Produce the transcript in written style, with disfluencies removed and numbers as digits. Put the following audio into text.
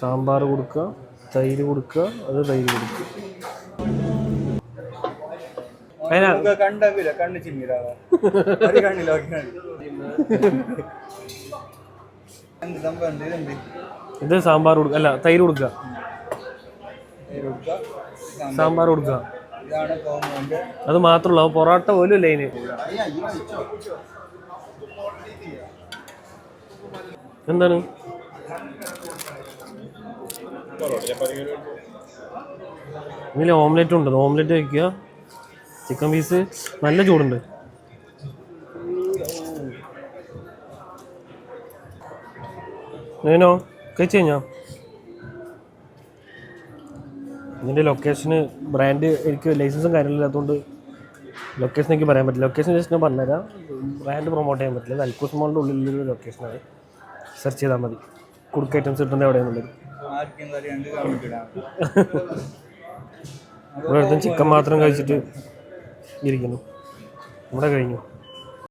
സാമ്പാർ കൊടുക്കുക, തൈര് കൊടുക്കുക, അത് തൈര് കൊടുക്കുക. ഇത് സാമ്പാർ കൊടുക്കുക, അല്ല തൈര് കൊടുക്കുക, സാമ്പാർ കൊടുക്കുക. അത് മാത്രമല്ല, പൊറോട്ട പോലും ഇല്ല അതിന്. എന്താണ് ഇതിൽ ഓംലെറ്റ് ഉണ്ട്, ഓംലെറ്റ് വയ്ക്കുക. ചിക്കൻ പീസ് നല്ല ചൂടുണ്ട്. ഞാനോ കഴിച്ചു കഴിഞ്ഞാൽ ഇതിൻ്റെ ലൊക്കേഷന് ബ്രാൻഡ് എനിക്ക് ലൈസൻസും കാര്യങ്ങളില്ലാത്തതുകൊണ്ട് ലൊക്കേഷൻ എനിക്ക് പറയാൻ പറ്റില്ല. ലൊക്കേഷൻ ജസ്റ്റ് ഞാൻ പറഞ്ഞുതരാം. ബ്രാൻഡ് പ്രൊമോട്ട് ചെയ്യാൻ പറ്റില്ല. അൽക്കൂസ് മോളിൻ്റെ ഉള്ളിലൊരു ലൊക്കേഷനാണ്. സെർച്ച് ചെയ്താൽ മതി കുടുക്ക് ഐറ്റംസ് കിട്ടുന്നത് എവിടെയാണെന്നുള്ളത്. ഇവിടെ ചിക്കൻ മാത്രം കഴിച്ചിട്ട് ഇരിക്കുന്നു. ഇവിടെ കഴിഞ്ഞു.